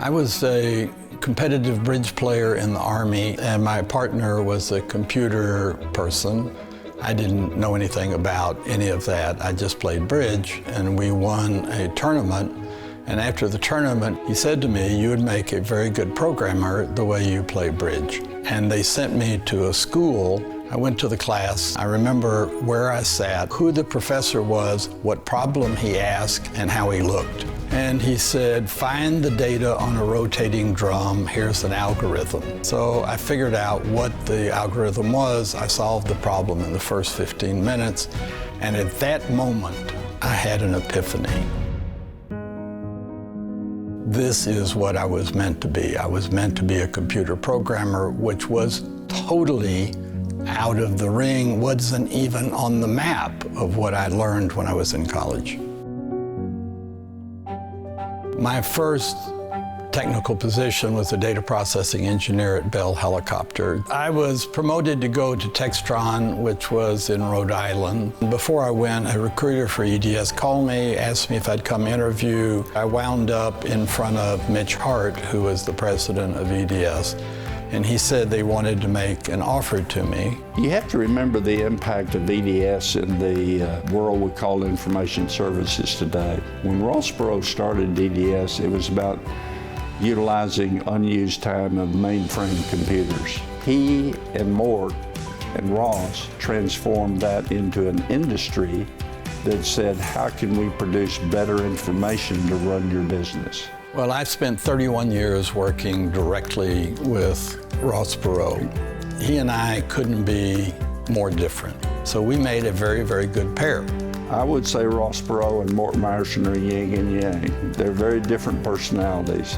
I was a competitive bridge player in the Army, and my partner was a computer person. I didn't know anything about any of that. I just played bridge, and we won a tournament. And after the tournament, he said to me, "You would make a very good programmer the way you play bridge." And they sent me to a school. I went to the class. I remember where I sat, who the professor was, what problem he asked, and how he looked. And he said, "Find the data on a rotating drum. Here's an algorithm." So I figured out what the algorithm was. I solved the problem in the first 15 minutes. And at that moment, I had an epiphany. This is what I was meant to be. I was meant to be a computer programmer, which was totally out of the ring, wasn't even on the map of what I learned when I was in college. My first technical position was a data processing engineer at Bell Helicopter. I was promoted to go to Textron, which was in Rhode Island. Before I went, a recruiter for EDS called me, asked me if I'd come interview. I wound up in front of Mitch Hart, who was the president of EDS. And he said they wanted to make an offer to me. You have to remember the impact of EDS in the world we call information services today. When Ross Perot started EDS, it was about utilizing unused time of mainframe computers. He and Morton and Ross transformed that into an industry that said, how can we produce better information to run your business? Well, I've spent 31 years working directly with Ross Perot. He and I couldn't be more different. So we made a very, very good pair. I would say Ross Perot and Morton Meyerson are yin and yang. They're very different personalities,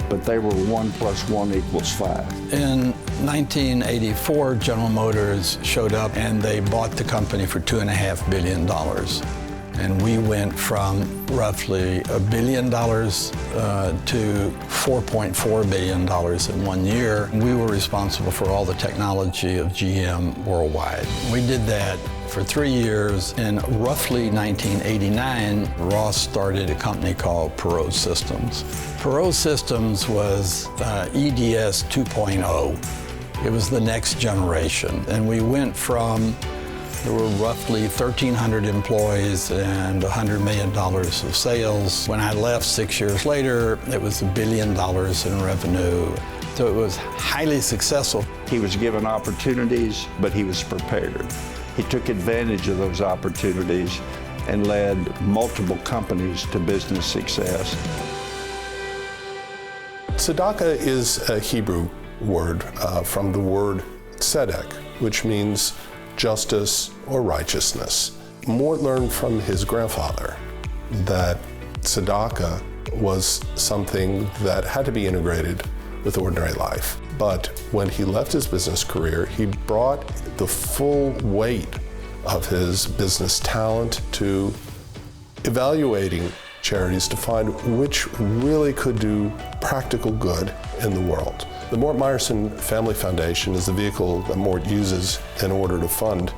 but they were 1 + 1 = 5. In 1984, General Motors showed up and they bought the company for $2.5 billion. And we went from roughly $1 billion to $4.4 billion in 1 year. We were responsible for all the technology of GM worldwide. We did that for 3 years. In roughly 1989, Ross started a company called Perot Systems. Perot Systems was EDS 2.0. It was the next generation. And we went from there were roughly 1,300 employees and $100 million of sales. When I left 6 years later, it was $1 billion in revenue. So it was highly successful. He was given opportunities, but he was prepared. He took advantage of those opportunities and led multiple companies to business success. Tzedakah is a Hebrew word from the word tzedek, which means justice or righteousness. Mort learned from his grandfather that tzedakah was something that had to be integrated with ordinary life. But when he left his business career, he brought the full weight of his business talent to evaluating charities to find which really could do practical good in the world. The Mort Meyerson Family Foundation is the vehicle that Mort uses in order to fund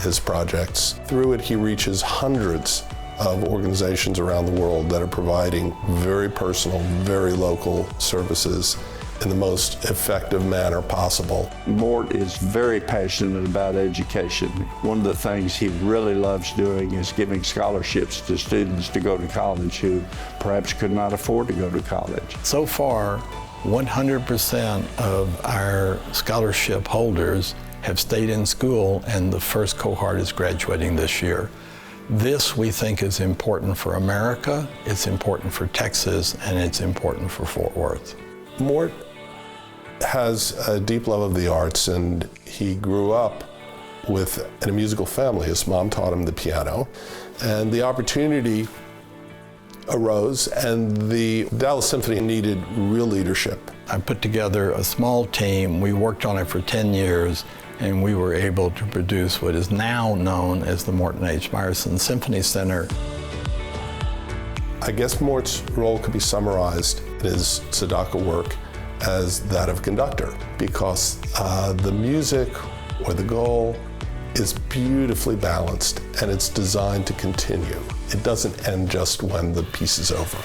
his projects. Through it, he reaches hundreds of organizations around the world that are providing very personal, very local services in the most effective manner possible. Mort is very passionate about education. One of the things he really loves doing is giving scholarships to students to go to college who perhaps could not afford to go to college. So far, 100% of our scholarship holders have stayed in school, and the first cohort is graduating this year. This, we think, is important for America, it's important for Texas, and it's important for Fort Worth. Mort has a deep love of the arts, and he grew up in a musical family. His mom taught him the piano, and the opportunity arose, and the Dallas Symphony needed real leadership. I put together a small team. We worked on it for 10 years, and we were able to produce what is now known as the Morton H. Meyerson Symphony Center. I guess Mort's role could be summarized in his tzedakah work as that of conductor, because the music or the goal is beautifully balanced, and it's designed to continue. It doesn't end just when the piece is over.